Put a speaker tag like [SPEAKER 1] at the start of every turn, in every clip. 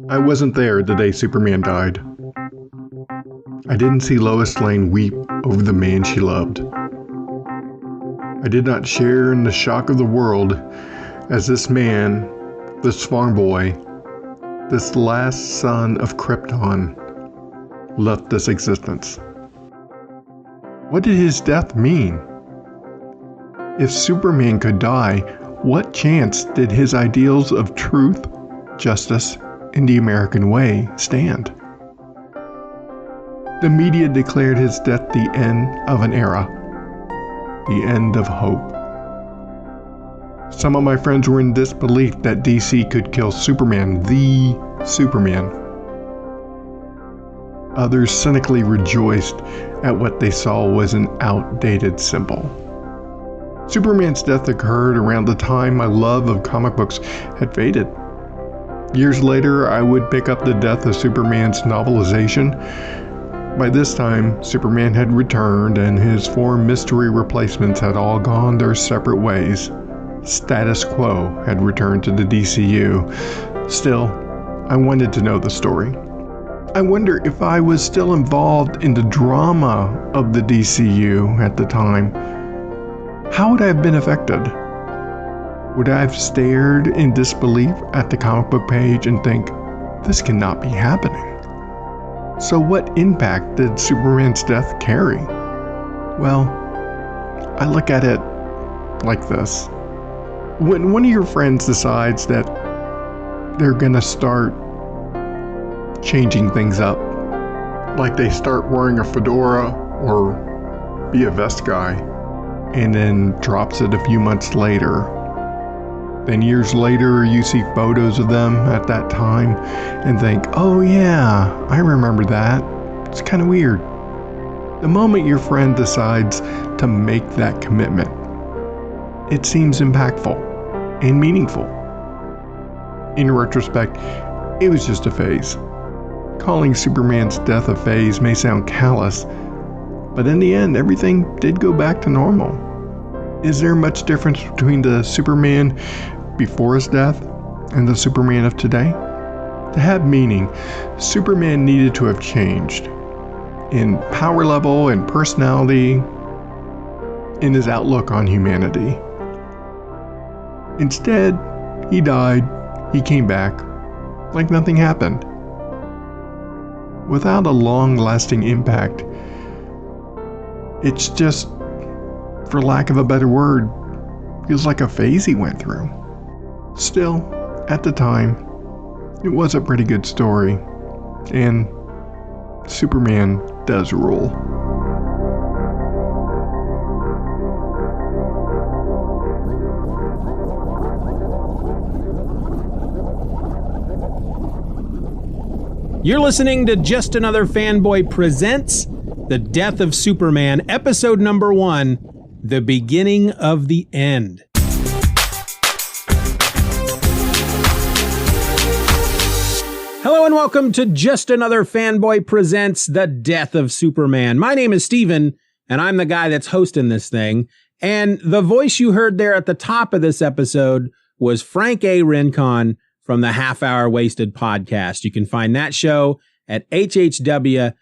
[SPEAKER 1] I wasn't there the day Superman died. I didn't see Lois Lane weep over the man she loved. I did not share in the shock of the world as this man, this farm boy, this last son of Krypton, left this existence. What did his death mean? If Superman could die, what chance did his ideals of truth, justice, and the American way stand? The media declared his death the end of an era, the end of hope. Some of my friends were in disbelief that DC could kill Superman, the Superman. Others cynically rejoiced at what they saw was an outdated symbol. Superman's death occurred around the time my love of comic books had faded. Years later, I would pick up the Death of Superman's novelization. By this time, Superman had returned and his four mystery replacements had all gone their separate ways. Status quo had returned to the DCU. Still, I wanted to know the story. I wonder if I was still involved in the drama of the DCU at the time. How would I have been affected? Would I have stared in disbelief at the comic book page and think, this cannot be happening? So what impact did Superman's death carry? Well, I look at it like this. When one of your friends decides that they're gonna start changing things up, like they start wearing a fedora or be a vest guy, and then drops it a few months later, then years later you see photos of them at that time and think, oh yeah, I remember that. It's kind of weird. The moment your friend decides to make that commitment, it seems impactful and meaningful. In retrospect, it was just a phase. Calling Superman's death a phase may sound callous, but in the end, everything did go back to normal. Is there much difference between the Superman before his death and the Superman of today? To have meaning, Superman needed to have changed in power level and personality, in his outlook on humanity. Instead, he died, he came back, like nothing happened. Without a long-lasting impact, it's just, for lack of a better word, feels like a phase he went through. Still, at the time, it was a pretty good story, and Superman does rule.
[SPEAKER 2] You're listening to Just Another Fanboy Presents The Death of Superman, episode number 1, The Beginning of the End. Hello and welcome to Just Another Fanboy Presents The Death of Superman. My name is Steven, and I'm the guy that's hosting this thing. And the voice you heard there at the top of this episode was Frank A. Rincon from the Half Hour Wasted podcast. You can find that show at hhwlod.com.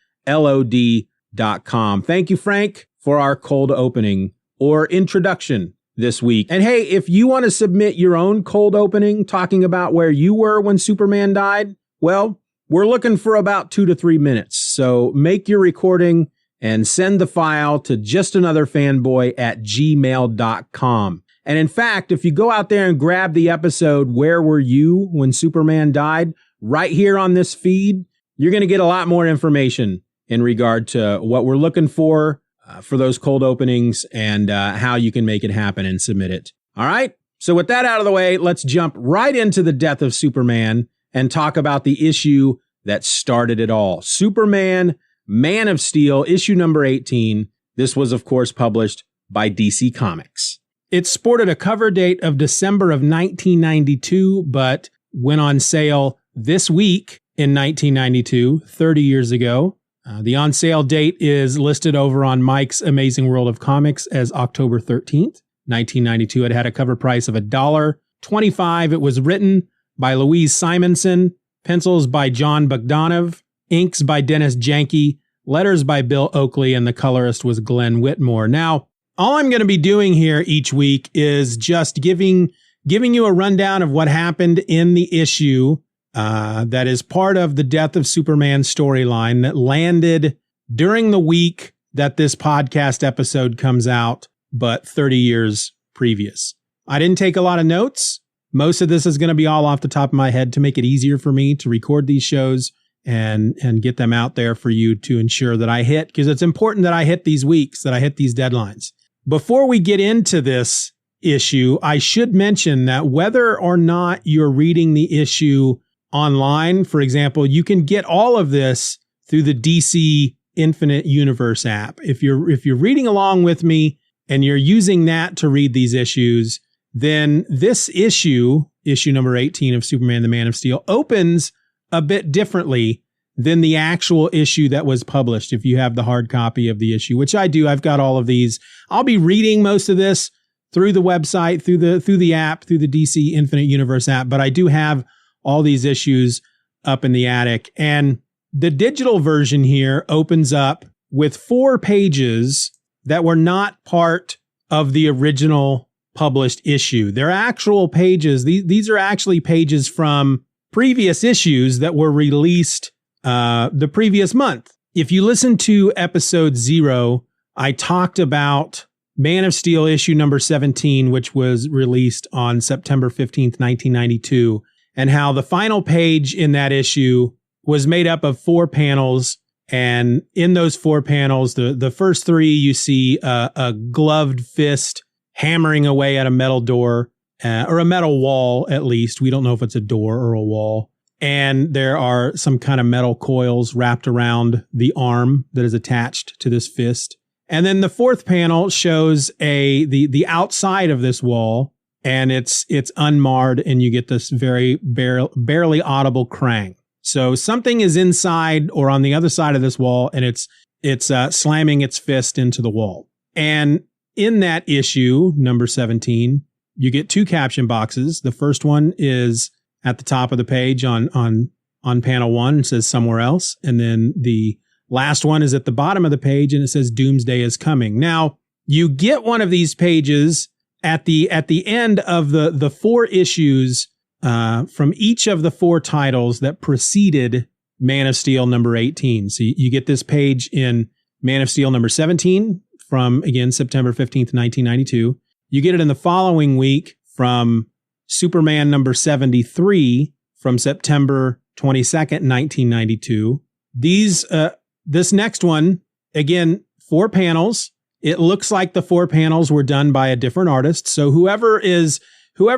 [SPEAKER 2] Thank you, Frank, for our cold opening or introduction this week. And hey, if you want to submit your own cold opening talking about where you were when Superman died, well, we're looking for about 2 to 3 minutes. So make your recording and send the file to justanotherfanboy@gmail.com. And in fact, if you go out there and grab the episode, Where Were You When Superman Died, right here on this feed, you're going to get a lot more information in regard to what we're looking for those cold openings and how you can make it happen and submit it. All right. So with that out of the way, let's jump right into the death of Superman and talk about the issue that started it all. Superman, Man of Steel, issue number 18. This was, of course, published by DC Comics. It sported a cover date of December of 1992, but went on sale this week in 1992, 30 years ago. The on sale date is listed over on Mike's Amazing World of Comics as October 13th, 1992. It had a cover price of $1 25. It was written by Louise Simonson, pencils by Jon Bogdanove, inks by Dennis Janke, letters by Bill Oakley, and the colorist was Glenn Whitmore. Now, all I'm going to be doing here each week is just giving you a rundown of what happened in the issue that is part of the Death of Superman storyline that landed during the week that this podcast episode comes out, but 30 years previous. I didn't take a lot of notes. Most of this is going to be all off the top of my head to make it easier for me to record these shows and get them out there for you to ensure that I hit, because it's important that I hit these weeks, that I hit these deadlines. Before we get into this issue, I should mention that whether or not you're reading the issue online, for example, you can get all of this through the DC Infinite Universe app. If you're reading along with me and you're using that to read these issues, then this issue number 18 of Superman the Man of Steel, opens a bit differently than the actual issue that was published. If you have the hard copy of the issue, which I do, I've got all of these. I'll be reading most of this through the website, through the app, through the DC Infinite Universe app, but I do have all these issues up in the attic. And the digital version here opens up with 4 pages that were not part of the original published issue. They're actual pages. These are actually pages from previous issues that were released the previous month. If you listen to episode 0, I talked about Man of Steel issue number 17, which was released on September 15th, 1992, and how the final page in that issue was made up of 4 panels. And in those 4 panels, the first 3, you see a gloved fist hammering away at a metal door, or a metal wall, at least. We don't know if it's a door or a wall. And there are some kind of metal coils wrapped around the arm that is attached to this fist. And then the 4th panel shows the outside of this wall, and it's unmarred, and you get this very barely audible clang. So something is inside or on the other side of this wall, and it's slamming its fist into the wall. And in that issue, number 17, you get 2 caption boxes. The first one is at the top of the page on panel 1. It says somewhere else. And then the last one is at the bottom of the page, and it says Doomsday is coming. Now, you get one of these pages at the end of the 4 issues from each of the 4 titles that preceded Man of Steel number 18. So you get this page in Man of Steel number 17 from, again, September 15th, 1992. You get it in the following week from Superman number 73 from September 22nd, 1992. This next one, again, 4 panels. It looks like the 4 panels were done by a different artist. So whoever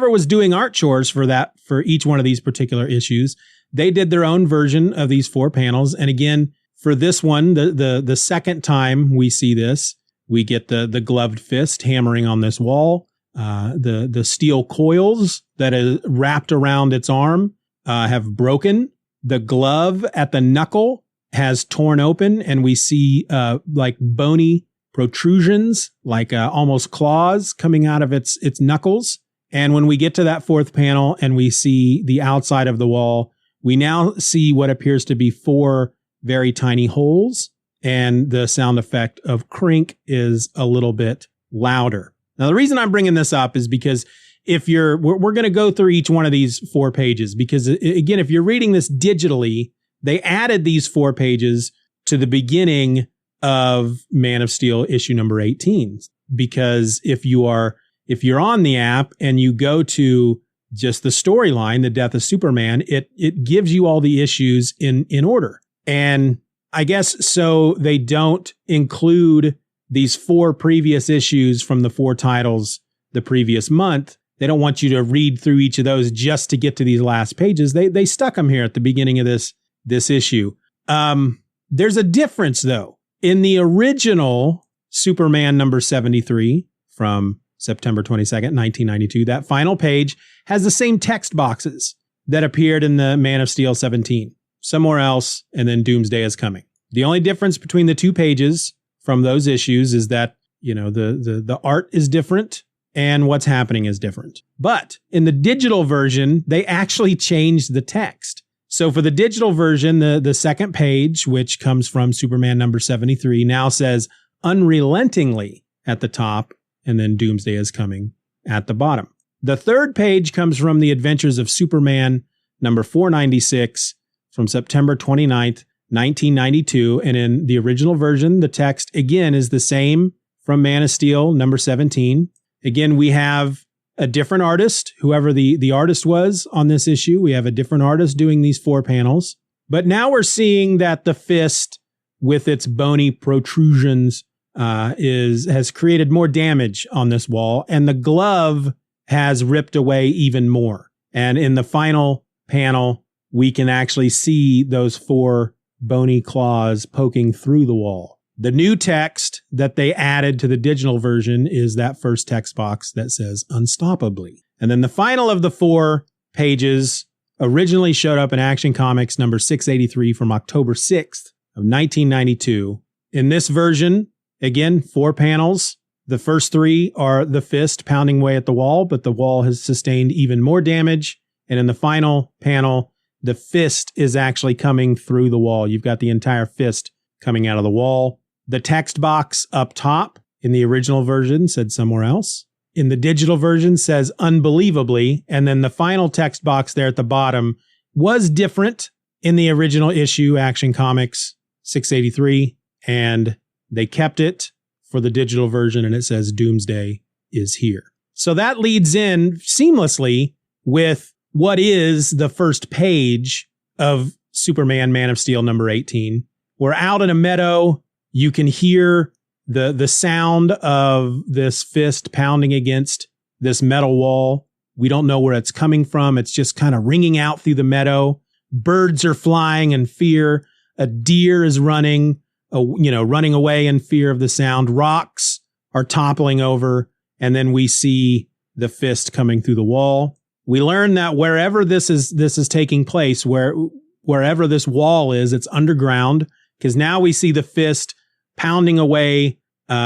[SPEAKER 2] was doing art chores for each one of these particular issues, they did their own version of these 4 panels. And again, for this one, the second time we see this, we get the gloved fist hammering on this wall. The steel coils that are wrapped around its arm have broken. The glove at the knuckle has torn open, and we see like bony protrusions, like almost claws coming out of its knuckles. And when we get to that 4th panel and we see the outside of the wall, we now see what appears to be 4 very tiny holes, and the sound effect of crink is a little bit louder. Now, the reason I'm bringing this up is because we're going to go through each one of these 4 pages, because again, if you're reading this digitally, they added these 4 pages to the beginning of Man of Steel issue number 18, because if you're on the app and you go to just the storyline, the Death of Superman, it gives you all the issues in order. And I guess so they don't include these 4 previous issues from the 4 titles the previous month. They don't want you to read through each of those just to get to these last pages. They stuck them here at the beginning of this issue. There's a difference, though. In the original Superman number 73 from September 22nd, 1992, that final page has the same text boxes that appeared in the Man of Steel 17. Somewhere else, and then Doomsday is coming. The only difference between the 2 pages from those issues is that, the art is different, and what's happening is different. But in the digital version, they actually changed the text. So for the digital version, the second page, which comes from Superman number 73, now says unrelentingly at the top, and then Doomsday is coming at the bottom. The third page comes from the Adventures of Superman number 496 from September 29th, 1992. And in the original version, the text again is the same from Man of Steel number 17. Again, we have a different artist, whoever the artist was on this issue. We have a different artist doing these 4 panels. But now we're seeing that the fist with its bony protrusions has created more damage on this wall, and the glove has ripped away even more. And in the final panel, we can actually see those 4 bony claws poking through the wall. The new text that they added to the digital version is that first text box that says unstoppably. And then the final of the 4 pages originally showed up in Action Comics number 683 from October 6th of 1992. In this version, again, 4 panels. The first 3 are the fist pounding away at the wall, but the wall has sustained even more damage. And in the final panel, the fist is actually coming through the wall. You've got the entire fist coming out of the wall. The text box up top in the original version said somewhere else. In the digital version says unbelievably. And then the final text box there at the bottom was different in the original issue, Action Comics 683. And they kept it for the digital version, and it says Doomsday is here. So that leads in seamlessly with what is the first page of Superman Man of Steel number 18. We're out in a meadow. You can hear the sound of this fist pounding against this metal wall. We don't know where it's coming from. It's just kind of ringing out through the meadow. Birds are flying in fear. A deer is running away in fear of the sound. Rocks are toppling over, and then we see the fist coming through the wall. We learn that wherever this is taking place, wherever this wall is, it's underground, because now we see the fist pounding away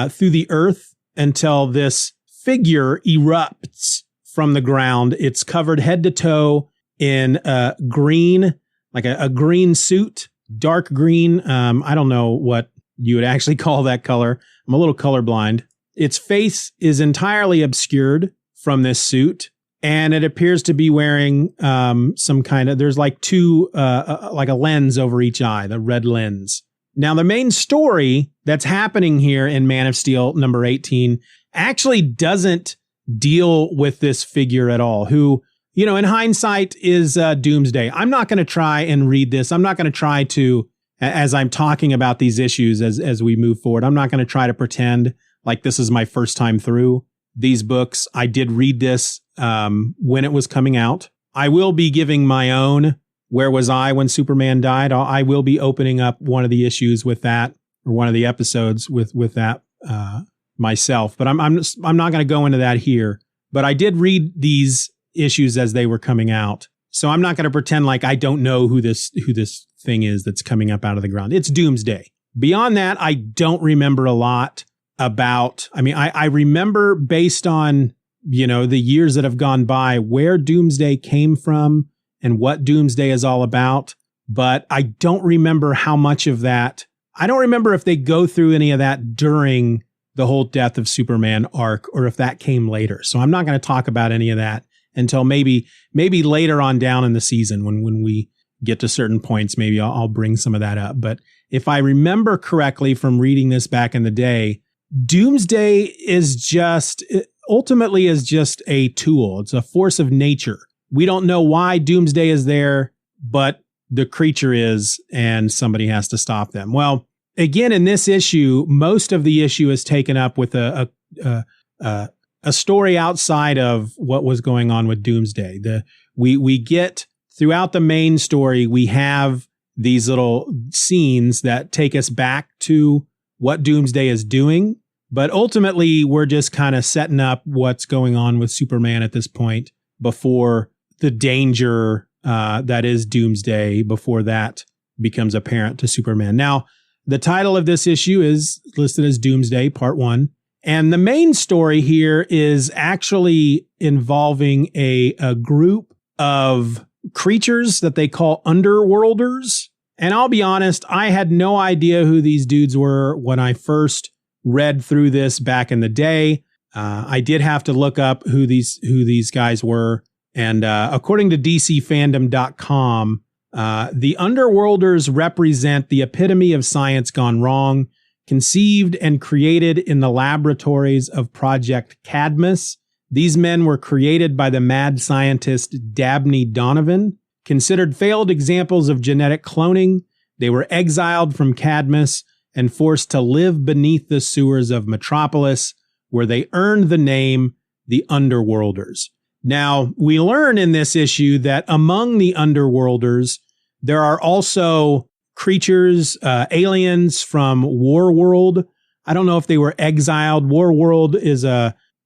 [SPEAKER 2] through the earth until this figure erupts from the ground. It's covered head to toe in green, like a green suit. Dark green. I don't know what you would actually call that color. I'm a little colorblind. Its face is entirely obscured from this suit, and it appears to be wearing some kind of, there's like 2, like a lens over each eye, the red lens. Now, the main story that's happening here in Man of Steel number 18 actually doesn't deal with this figure at all, who, in hindsight is Doomsday. I'm not going to try and read this. I'm not going to try to, as I'm talking about these issues as we move forward, I'm not going to try to pretend like this is my first time through these books. I did read this when it was coming out. I will be giving my own Where Was I When Superman Died? I will be opening up one of the issues with that, or one of the episodes with that myself. But I'm not going to go into that here. But I did read these issues as they were coming out, so I'm not going to pretend like I don't know who this thing is that's coming up out of the ground. It's Doomsday. Beyond that, I don't remember a lot about. I mean, I remember based on the years that have gone by where Doomsday came from and what Doomsday is all about, but I don't remember how much of that. I don't remember if they go through any of that during the whole Death of Superman arc, or if that came later. So I'm not going to talk about any of that until maybe later on down in the season when we get to certain points. Maybe I'll bring some of that up. But if I remember correctly from reading this back in the day, Doomsday is ultimately just a tool. It's a force of nature. We don't know why Doomsday is there, but the creature is, and somebody has to stop them. Well, again, in this issue, most of the issue is taken up with a story outside of what was going on with Doomsday. We get throughout the main story, we have these little scenes that take us back to what Doomsday is doing, but ultimately we're just kind of setting up what's going on with Superman at this point before the danger that is Doomsday, before that becomes apparent to Superman. Now, the title of this issue is listed as Doomsday Part 1. And the main story here is actually involving a group of creatures that they call underworlders. And I'll be honest, I had no idea who these dudes were when I first read through this back in the day. I did have to look up who these guys were. And according to DCFandom.com, the underworlders represent the epitome of science gone wrong, conceived and created in the laboratories of Project Cadmus. These men were created by the mad scientist Dabney Donovan. Considered failed examples of genetic cloning, they were exiled from Cadmus and forced to live beneath the sewers of Metropolis, where they earned the name the Underworlders. Now, we learn in this issue that among the Underworlders, there are also creatures, aliens from Warworld. I don't know if they were exiled. Warworld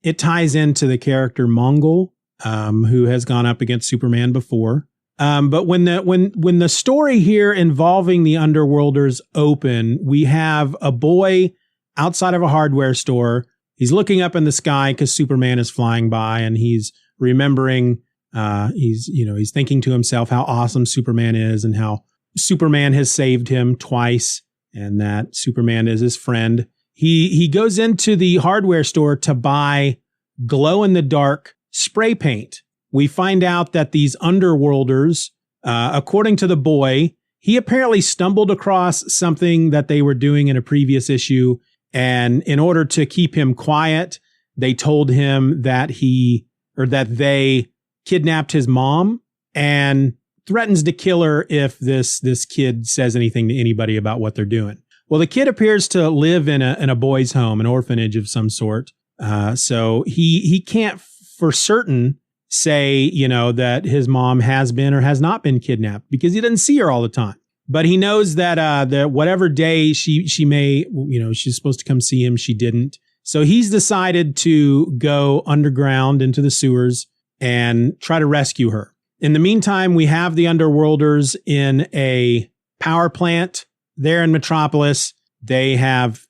[SPEAKER 2] it ties into the character Mongol, who has gone up against Superman before. But when the story here involving the Underworlders open, we have a boy outside of a hardware store. He's looking up in the sky because Superman is flying by, and he's remembering, he's thinking to himself how awesome Superman is and how Superman has saved him twice and that Superman is his friend. He goes into the hardware store to buy glow-in-the-dark spray paint. We find out that these Underworlders, according to the boy, he apparently stumbled across something that they were doing in a previous issue. And in order to keep him quiet, they told him that they kidnapped his mom and threatens to kill her if this kid says anything to anybody about what they're doing. Well, the kid appears to live in a boys' home, an orphanage of some sort. So he can't for certain say, that his mom has been or has not been kidnapped because he doesn't see her all the time. But he knows that whatever day she may, she's supposed to come see him, she didn't. So he's decided to go underground into the sewers and try to rescue her. In the meantime, we have the Underworlders in a power plant there in Metropolis. They have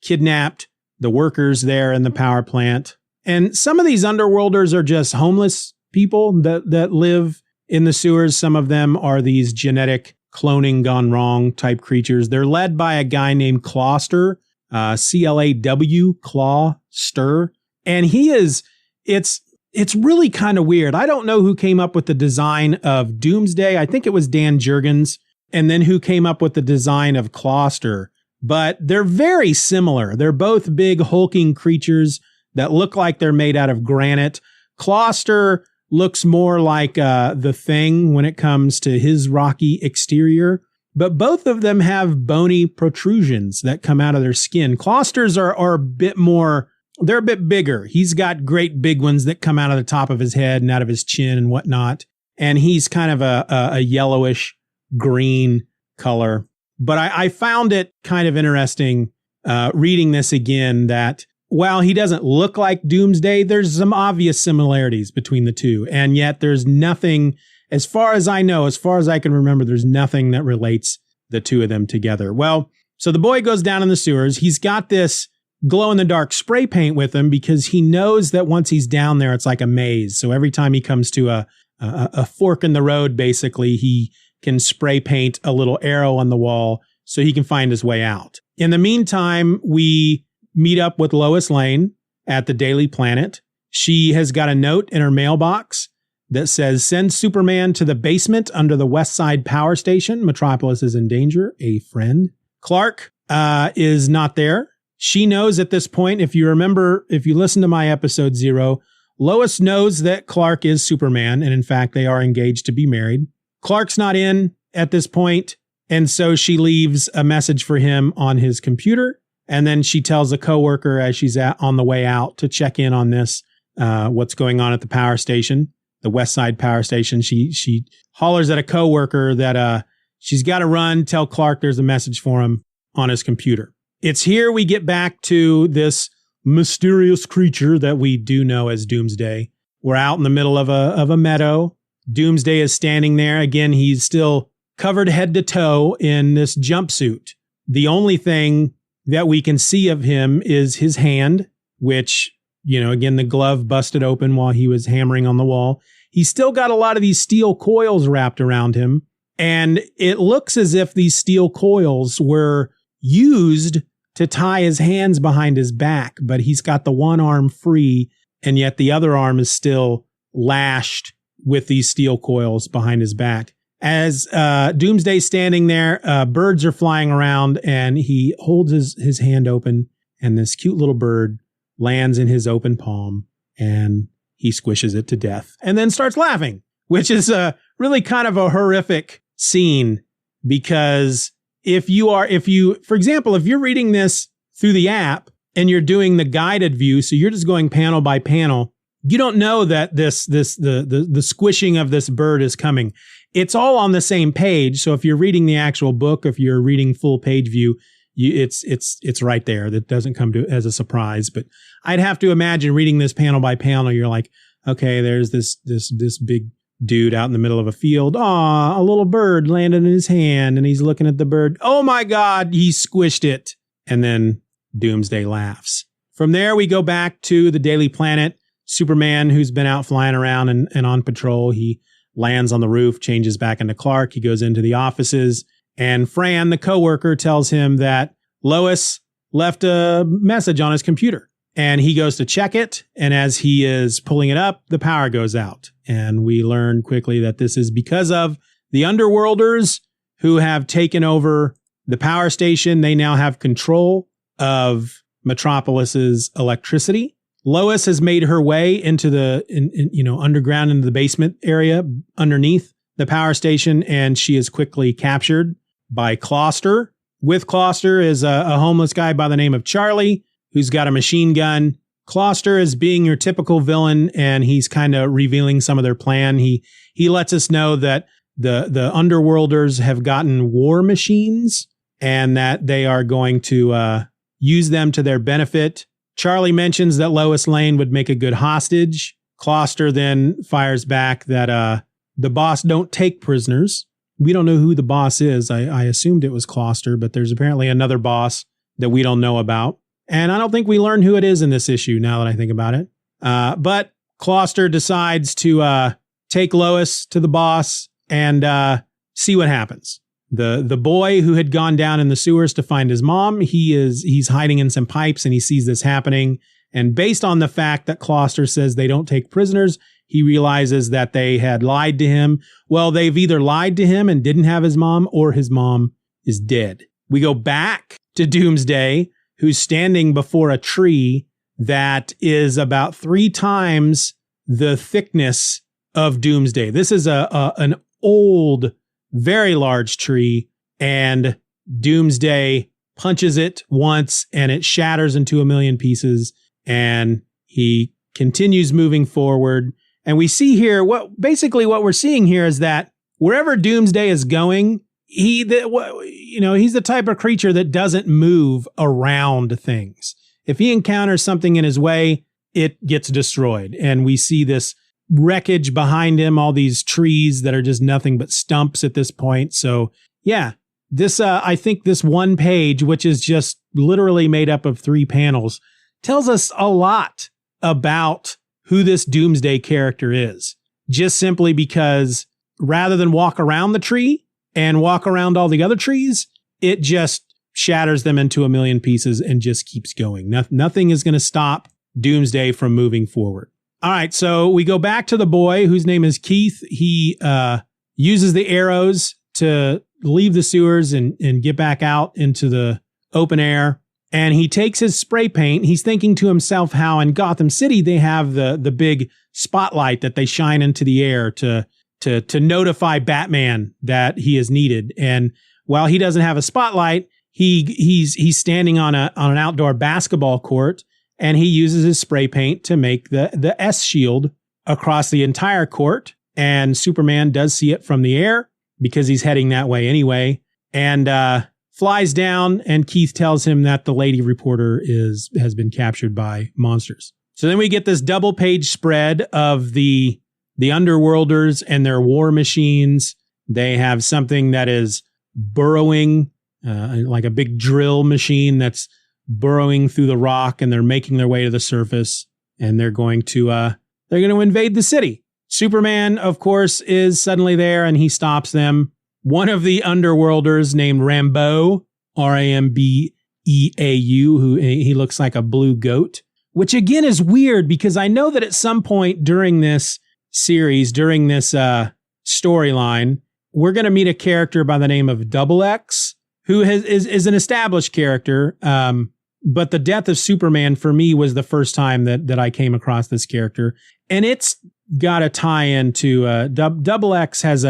[SPEAKER 2] kidnapped the workers there in the power plant. And some of these Underworlders are just homeless people that live in the sewers. Some of them are these genetic cloning gone wrong type creatures. They're led by a guy named Clawster, C-L-A-W, Clawster. And it's really kind of weird. I don't know who came up with the design of Doomsday. I think it was Dan Jurgens. And then who came up with the design of Clawster. But they're very similar. They're both big hulking creatures that look like they're made out of granite. Clawster looks more like the Thing when it comes to his rocky exterior. But both of them have bony protrusions that come out of their skin. Clawsters are a bit more, they're a bit bigger. He's got great big ones that come out of the top of his head and out of his chin and whatnot. And he's kind of a yellowish green color. But I found it kind of interesting reading this again that while he doesn't look like Doomsday, there's some obvious similarities between the two. And yet there's nothing, as far as I know, as far as I can remember, there's nothing that relates the two of them together. Well, so the boy goes down in the sewers. He's got this glow-in-the-dark spray paint with him because he knows that once he's down there, it's like a maze. So every time he comes to a fork in the road, basically, he can spray paint a little arrow on the wall so he can find his way out. In the meantime, we meet up with Lois Lane at the Daily Planet. She has got a note in her mailbox that says, "Send Superman to the basement under the West Side Power Station. Metropolis is in danger. A friend." Clark is not there. She knows at this point, if you remember, if you listen to my episode 0, Lois knows that Clark is Superman. And in fact, they are engaged to be married. Clark's not in at this point, and so she leaves a message for him on his computer, and then she tells a coworker as she's on the way out to check in on this, what's going on at the power station, the West Side Power Station. She hollers at a coworker that she's got to run, tell Clark there's a message for him on his computer. It's here we get back to this mysterious creature that we do know as Doomsday. We're out in the middle of a meadow. Doomsday is standing there. Again, he's still covered head to toe in this jumpsuit. The only thing that we can see of him is his hand, which, again, the glove busted open while he was hammering on the wall. He's still got a lot of these steel coils wrapped around him. And it looks as if these steel coils were used to tie his hands behind his back, but he's got the one arm free, and yet the other arm is still lashed with these steel coils behind his back. As Doomsday's standing there, birds are flying around, and he holds his hand open, and this cute little bird lands in his open palm, and he squishes it to death and then starts laughing, which is really kind of a horrific scene, because if you, for example, if you're reading this through the app and you're doing the guided view, so you're just going panel by panel, you don't know that the squishing of this bird is coming. It's all on the same page. So if you're reading the actual book, if you're reading full page view, it's right there. That doesn't come to as a surprise. But I'd have to imagine reading this panel by panel, you're like, okay, there's this big dude out in the middle of a field. Aw, a little bird landed in his hand, and he's looking at the bird. Oh my God, he squished it. And then Doomsday laughs. From there, we go back to the Daily Planet. Superman, who's been out flying around and on patrol, he lands on the roof, changes back into Clark. He goes into the offices, and Fran, the coworker, tells him that Lois left a message on his computer, and he goes to check it. And as he is pulling it up, the power goes out. And we learn quickly that this is because of the Underworlders who have taken over the power station. They now have control of Metropolis's electricity. Lois has made her way into the, underground into the basement area underneath the power station, and she is quickly captured by Closter. With Closter is a homeless guy by the name of Charlie, who's got a machine gun. Closter is being your typical villain, and he's kind of revealing some of their plan. He lets us know that the Underworlders have gotten war machines, and that they are going to use them to their benefit. Charlie mentions that Lois Lane would make a good hostage. Closter then fires back that the boss don't take prisoners. We don't know who the boss is. I assumed it was Closter, but there's apparently another boss that we don't know about. And I don't think we learn who it is in this issue, now that I think about it. But Closter decides to take Lois to the boss and see what happens. The boy who had gone down in the sewers to find his mom, he's hiding in some pipes, and he sees this happening. And based on the fact that Closter says they don't take prisoners, he realizes that they had lied to him. Well, they've either lied to him and didn't have his mom, or his mom is dead. We go back to Doomsday, who's standing before a tree that is about 3 times the thickness of Doomsday. This is an old, very large tree, and Doomsday punches it once, and it shatters into a million pieces, and he continues moving forward. And we see here, what we're seeing here is that wherever Doomsday is going, he's the type of creature that doesn't move around things. If he encounters something in his way, it gets destroyed. And we see this wreckage behind him, all these trees that are just nothing but stumps at this point. So yeah, this, I think this one page, which is just literally made up of 3 panels, tells us a lot about who this Doomsday character is. Just simply because rather than walk around the tree and walk around all the other trees, it just shatters them into a million pieces and just keeps going. Nothing is going to stop Doomsday from moving forward. All right, so we go back to the boy whose name is Keith. He uses the arrows to leave the sewers and get back out into the open air. And he takes his spray paint. He's thinking to himself how in Gotham City they have the big spotlight that they shine into the air to notify Batman that he is needed. And while he doesn't have a spotlight, he's standing on an outdoor basketball court, and he uses his spray paint to make the S shield across the entire court. And Superman does see it from the air because he's heading that way anyway, and flies down. And Keith tells him that the lady reporter has been captured by monsters. So then we get this double page spread of the Underworlders and their war machines. They have something that is burrowing like a big drill machine that's burrowing through the rock, and they're making their way to the surface, and they're going to invade the city. Superman, of course, is suddenly there, and he stops them. One of the underworlders named Rambeau, Rambeau, who he looks like a blue goat, which again is weird because I know that at some point during this series, during this storyline, we're going to meet a character by the name of Double X, who is an established character. But the death of Superman for me was the first time that I came across this character, and it's got a tie into Double X has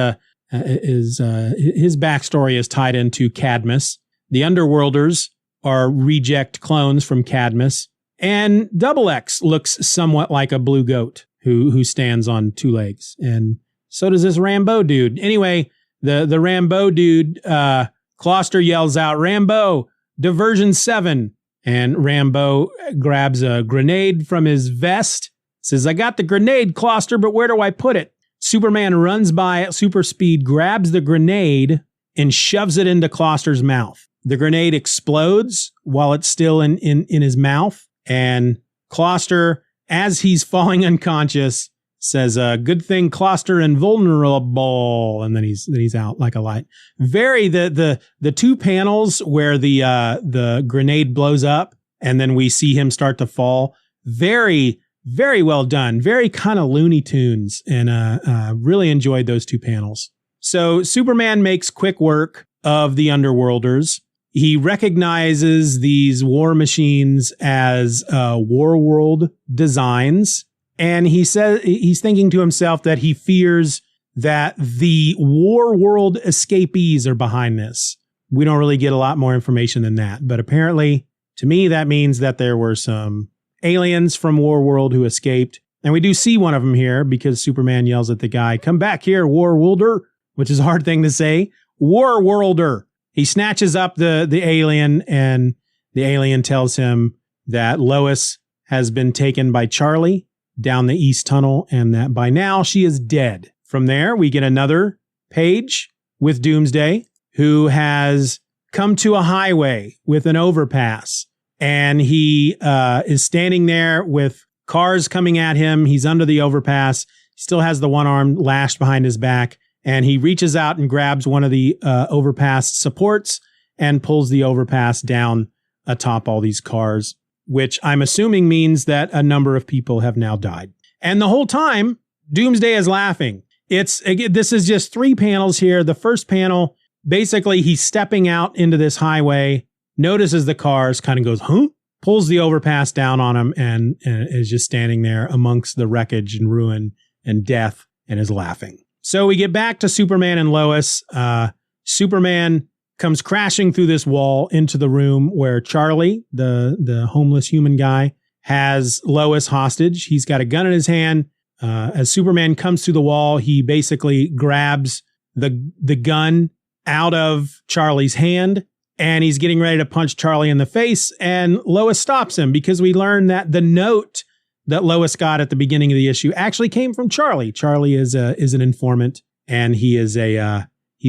[SPEAKER 2] his backstory is tied into Cadmus. The Underworlders are reject clones from Cadmus, and Double X looks somewhat like a blue goat who stands on two legs, and so does this Rambeau dude. Anyway, the Rambeau dude, Closter yells out, "Rambeau, diversion 7." And Rambeau grabs a grenade from his vest, says, "I got the grenade, Closter, but where do I put it?" Superman runs by at super speed, grabs the grenade, and shoves it into Closter's mouth. The grenade explodes while it's still in his mouth, and Closter, as he's falling unconscious, says, "Good thing Closter invulnerable," and then he's out like a light. The two panels where the grenade blows up and then we see him start to fall, very, very well done, very kind of Looney Tunes, and really enjoyed those two panels. So Superman makes quick work of the Underworlders. He recognizes these war machines as Warworld designs. And he says he's thinking to himself that he fears that the War World escapees are behind this. We don't really get a lot more information than that. But apparently, to me, that means that there were some aliens from War World who escaped. And we do see one of them here because Superman yells at the guy, "Come back here, War Worlder," which is a hard thing to say. War Worlder. He snatches up the alien, and the alien tells him that Lois has been taken by Charlie down the East Tunnel, and that by now she is dead. From there, we get another page with Doomsday, who has come to a highway with an overpass, and he is standing there with cars coming at him. He's under the overpass. He still has the one arm lashed behind his back, and he reaches out and grabs one of the overpass supports and pulls the overpass down atop all these cars, which I'm assuming means that a number of people have now died. And the whole time, Doomsday is laughing. This is just 3 panels here. The first panel, basically he's stepping out into this highway, notices the cars, kind of goes, huh? Pulls the overpass down on him, and is just standing there amongst the wreckage and ruin and death, and is laughing. So we get back to Superman and Lois. Superman comes crashing through this wall into the room where Charlie, the homeless human guy, has Lois hostage. He's got a gun in his hand. As Superman comes through the wall, he basically grabs the gun out of Charlie's hand, and he's getting ready to punch Charlie in the face, and Lois stops him because we learn that the note that Lois got at the beginning of the issue actually came from Charlie. Charlie is an informant, and he's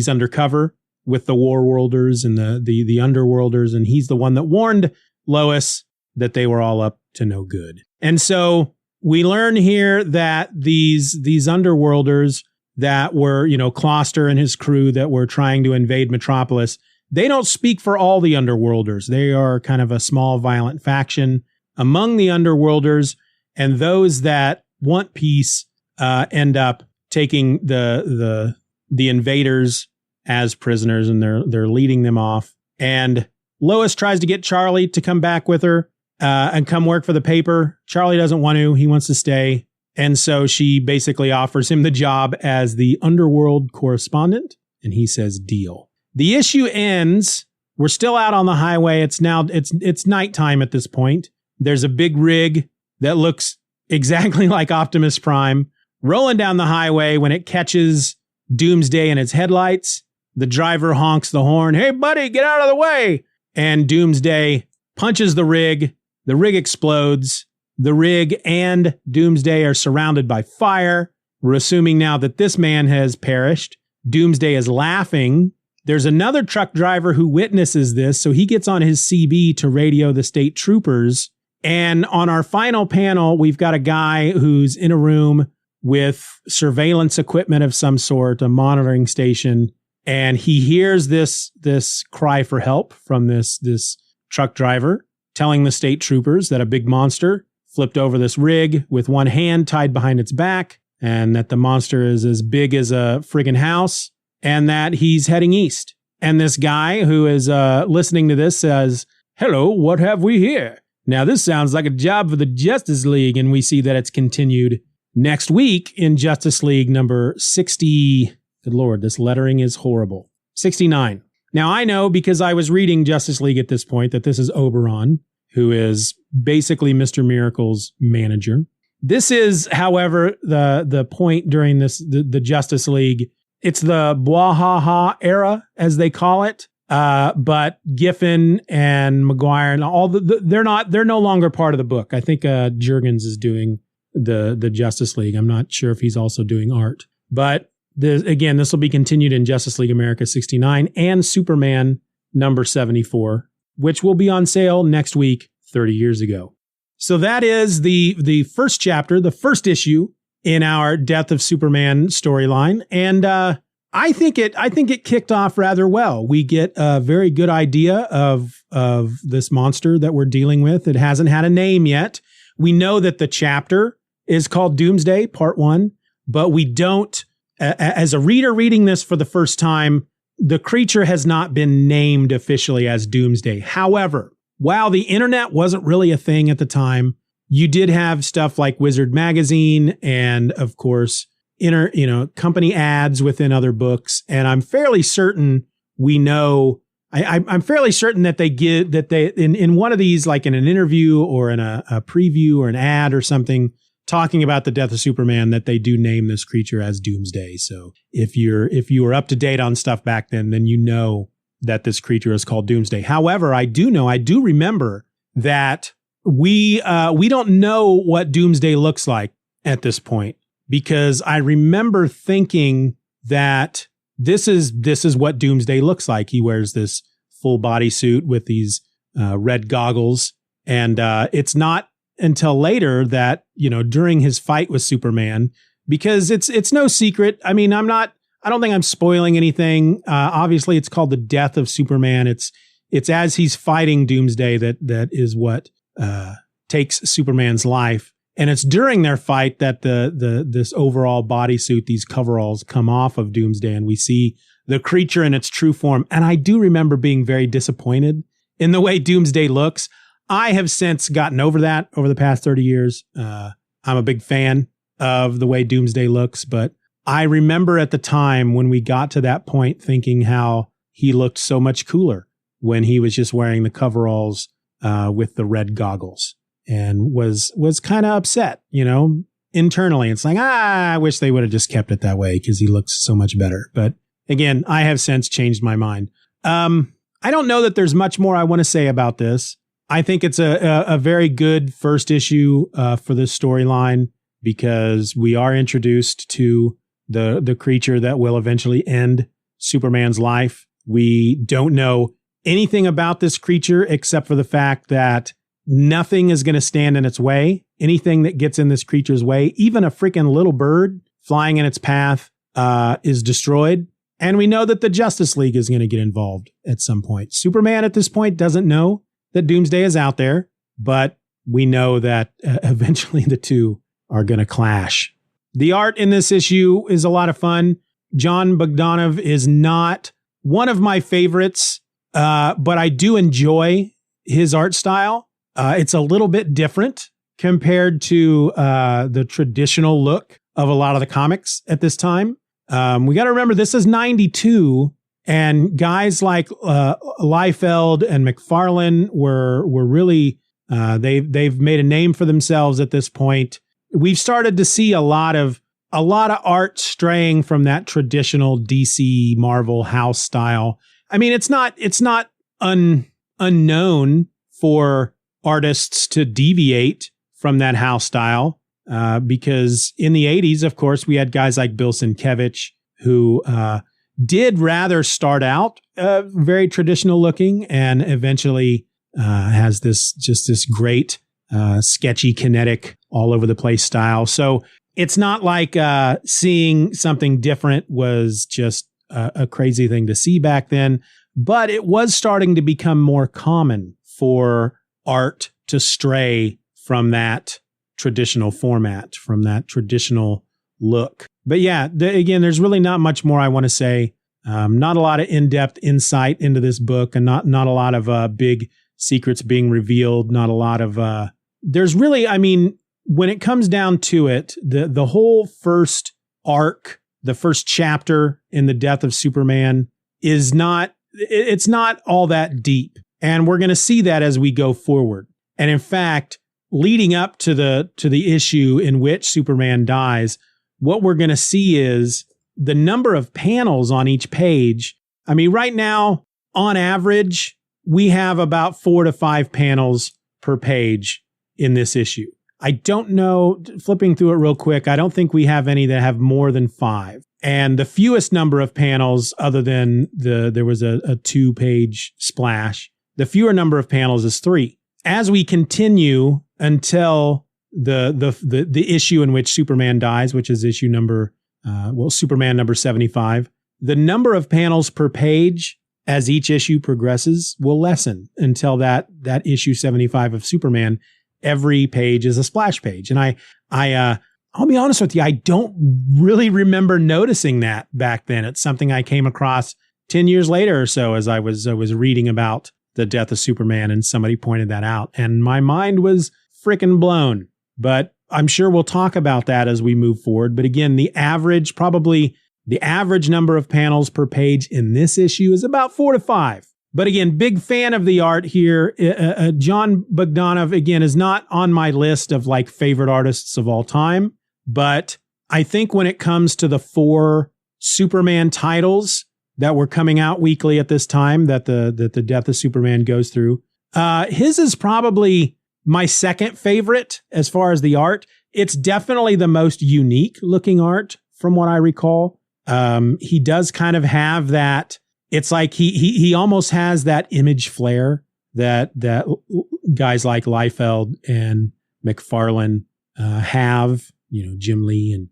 [SPEAKER 2] undercover with the Warworlders and the Underworlders, and he's the one that warned Lois that they were all up to no good. And so we learn here that these Underworlders that were, Closter and his crew that were trying to invade Metropolis, they don't speak for all the Underworlders. They are kind of a small, violent faction among the Underworlders, and those that want peace end up taking the invaders as prisoners, and they're leading them off. And Lois tries to get Charlie to come back with her and come work for the paper. Charlie doesn't want to. He wants to stay. And so she basically offers him the job as the Underworld correspondent, and he says, deal. The issue ends. We're still out on the highway. It's nighttime at this point. There's a big rig that looks exactly like Optimus Prime rolling down the highway. When it catches Doomsday in its headlights, the driver honks the horn. Hey, buddy, get out of the way. And Doomsday punches the rig. The rig explodes. The rig and Doomsday are surrounded by fire. We're assuming now that this man has perished. Doomsday is laughing There's another truck driver who witnesses this, so he gets on his CB to radio the state troopers. And on our final panel, we've got a guy who's in a room with surveillance equipment of some sort, a monitoring station, and he hears this cry for help from this truck driver, telling the state troopers that a big monster flipped over this rig with one hand tied behind its back, and that the monster is as big as a friggin' house, and that he's heading east. And this guy who is listening to this says, "Hello, what have we here? Now this sounds like a job for the Justice League," and we see that it's continued next week in Justice League number 60. Good Lord, this lettering is horrible. 69. Now I know, because I was reading Justice League at this point, that this is Oberon, who is basically Mr. Miracle's manager. This is, however, the point during the Justice League. It's the Bwahaha era, as they call it. But Giffen and Maguire and all they're no longer part of the book. I think Jurgens is doing the Justice League. I'm not sure if he's also doing art. But this will be continued in Justice League America 69 and Superman number 74, which will be on sale next week, 30 years ago. So that is the first chapter, the first issue in our Death of Superman storyline. And I think it kicked off rather well. We get a very good idea of this monster that we're dealing with. It hasn't had a name yet. We know that the chapter is called Doomsday Part 1, but we don't, as a reader reading this for the first time, the creature has not been named officially as Doomsday. However, while the internet wasn't really a thing at the time, you did have stuff like Wizard Magazine and, of course, company ads within other books. And I'm fairly certain I'm fairly certain that they in one of these, like in an interview or in a preview or an ad or something talking about the Death of Superman, that they do name this creature as Doomsday. So if you were up to date on stuff back then you know that this creature is called Doomsday. However, I do remember that we don't know what Doomsday looks like at this point, because I remember thinking that this is what Doomsday looks like. He wears this full body suit with these red goggles, and it's not until later that, during his fight with Superman, because it's no secret. I mean, I don't think I'm spoiling anything. Obviously, it's called the Death of Superman. It's as he's fighting Doomsday that is what takes Superman's life. And it's during their fight that this overall bodysuit, these coveralls, come off of Doomsday, and we see the creature in its true form. And I do remember being very disappointed in the way Doomsday looks. I have since gotten over that over the past 30 years. I'm a big fan of the way Doomsday looks, but I remember at the time when we got to that point thinking how he looked so much cooler when he was just wearing the coveralls with the red goggles, and was kind of upset, internally. It's like, I wish they would have just kept it that way because he looks so much better. But again, I have since changed my mind. I don't know that there's much more I want to say about this. I think it's a very good first issue for this storyline, because we are introduced to the creature that will eventually end Superman's life. We don't know anything about this creature except for the fact that nothing is going to stand in its way. Anything that gets in this creature's way, even a freaking little bird flying in its path, is destroyed. And we know that the Justice League is going to get involved at some point. Superman at this point doesn't know that Doomsday is out there, but we know that eventually the two are going to clash. The art in this issue is a lot of fun. Jon Bogdanove is not one of my favorites, but I do enjoy his art style. It's a little bit different compared to the traditional look of a lot of the comics at this time. We got to remember this is 92, and guys like Liefeld and McFarlane were really they've made a name for themselves at this point. We've started to see a lot of art straying from that traditional DC Marvel house style. I mean, it's not unknown for artists to deviate from that house style, because in the 80s, of course, we had guys like Bill Sienkiewicz who did rather start out very traditional looking and eventually has this great sketchy, kinetic, all over the place style. So it's not like seeing something different was just a crazy thing to see back then, but it was starting to become more common for art to stray from that traditional format, from that traditional look. But yeah, again, there's really not much more I want to say. Not a lot of in-depth insight into this book, and not a lot of big secrets being revealed. Not a lot of there's really, I mean, when it comes down to it, the whole first arc, the first chapter in the death of Superman is it's not all that deep, and we're going to see that as we go forward. And in fact, leading up to the issue in which Superman dies, what we're going to see is the number of panels on each page. I mean, right now, on average, we have about 4 to 5 panels per page in this issue. I don't know, flipping through it real quick, I don't think we have any that have more than 5. And the fewest number of panels, other than there was a 2-page splash, the fewer number of panels is 3. As we continue until the issue in which Superman dies, which is issue number, Superman number 75, the number of panels per page as each issue progresses will lessen until that issue 75 of Superman, every page is a splash page. And I'll be honest with you, I don't really remember noticing that back then. It's something I came across 10 years later or so as I was reading about the death of Superman, and somebody pointed that out, and my mind was freaking blown. But I'm sure we'll talk about that as we move forward. But again, the average number of panels per page in this issue is about 4 to 5. But again, big fan of the art here. Jon Bogdanove, again, is not on my list of like favorite artists of all time. But I think when it comes to the 4 Superman titles that were coming out weekly at this time, that the death of Superman goes through, his is probably my second favorite as far as the art. It's definitely the most unique looking art from what I recall. He does kind of have that. It's like he almost has that image flair that guys like Liefeld and McFarlane have. You know, Jim Lee, and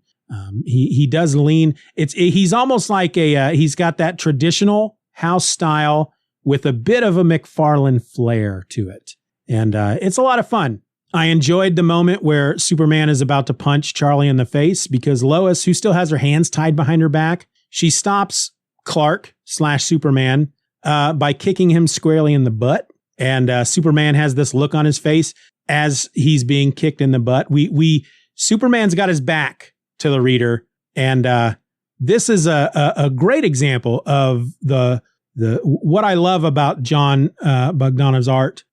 [SPEAKER 2] he does lean. He's almost like he's got that traditional house style with a bit of a McFarlane flair to it, and it's a lot of fun. I enjoyed the moment where Superman is about to punch Charlie in the face because Lois, who still has her hands tied behind her back, she stops Clark/Superman by kicking him squarely in the butt. And Superman has this look on his face as he's being kicked in the butt. Superman's got his back to the reader. And this is a great example of what I love about Jon Bogdanove's art.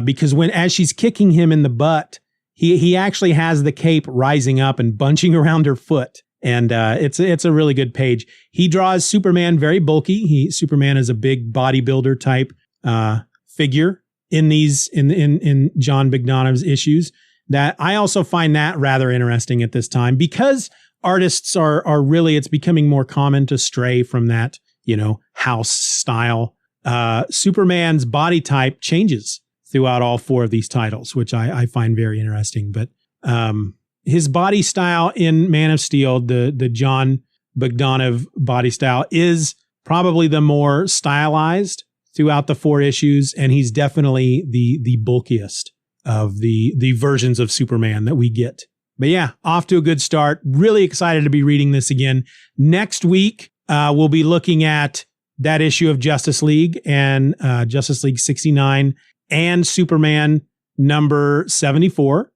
[SPEAKER 2] Because as she's kicking him in the butt, he actually has the cape rising up and bunching around her foot. And it's a really good page. He draws Superman very bulky. Superman is a big bodybuilder type figure in Jon Bogdanove's issues. That I also find that rather interesting at this time because artists are really, it's becoming more common to stray from that, house style. Superman's body type changes throughout all 4 of these titles, which I find very interesting. But his body style in Man of Steel, the Jon Bogdanove body style, is probably the more stylized throughout the 4 issues, and he's definitely the bulkiest of the versions of Superman that we get. But yeah, off to a good start. Really excited to be reading this again. Next week, we'll be looking at that issue of Justice League and Justice League 69 and Superman number 74,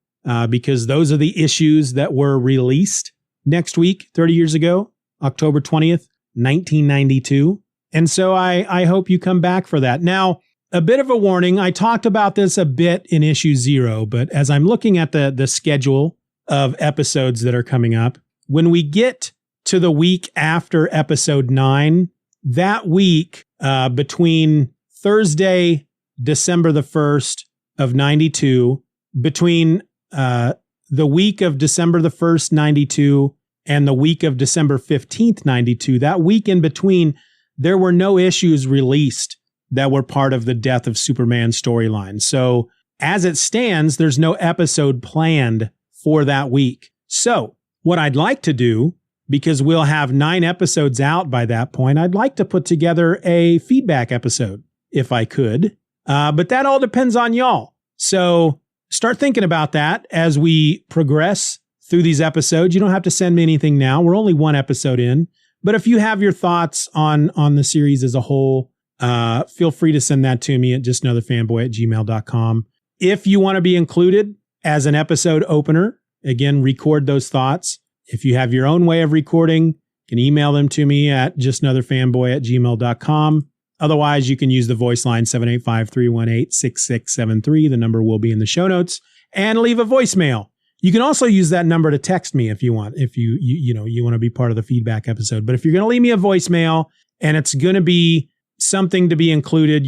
[SPEAKER 2] because those are the issues that were released next week, 30 years ago, October 20th, 1992. And so I hope you come back for that. Now, a bit of a warning. I talked about this a bit in issue 0, but as I'm looking at the schedule of episodes that are coming up, when we get to the week after episode 9, that week between Thursday, December the 1st of 92, between the week of December the 1st, 92, and the week of December 15th, 92, that week in between, there were no issues released that were part of the Death of Superman storyline. So as it stands, there's no episode planned for that week. So what I'd like to do, because we'll have 9 episodes out by that point, I'd like to put together a feedback episode if I could. But that all depends on y'all. So start thinking about that as we progress through these episodes. You don't have to send me anything now. We're only 1 episode in. But if you have your thoughts on the series as a whole, feel free to send that to me at justanotherfanboy@gmail.com. If you want to be included as an episode opener, again, record those thoughts. If you have your own way of recording, you can email them to me at justanotherfanboy@gmail.com. Otherwise, you can use the voice line 785-318-6673. The number will be in the show notes, and leave a voicemail. You can also use that number to text me if you want, if you want to be part of the feedback episode. But if you're going to leave me a voicemail and it's going to be something to be included,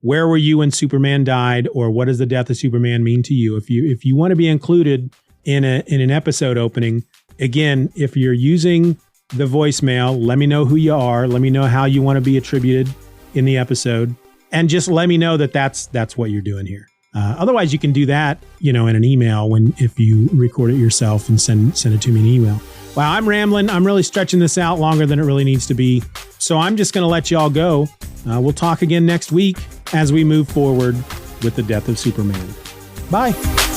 [SPEAKER 2] where were you when Superman died, or what does the death of Superman mean to you? If you want to be included in an episode opening, again, if you're using the voicemail, let me know who you are. Let me know how you want to be attributed in the episode, and just let me know that that's what you're doing here. Otherwise, you can do that, in an email if you record it yourself and send it to me in an email. Wow, I'm rambling. I'm really stretching this out longer than it really needs to be. So I'm just going to let y'all go. We'll talk again next week as we move forward with the Death of Superman. Bye.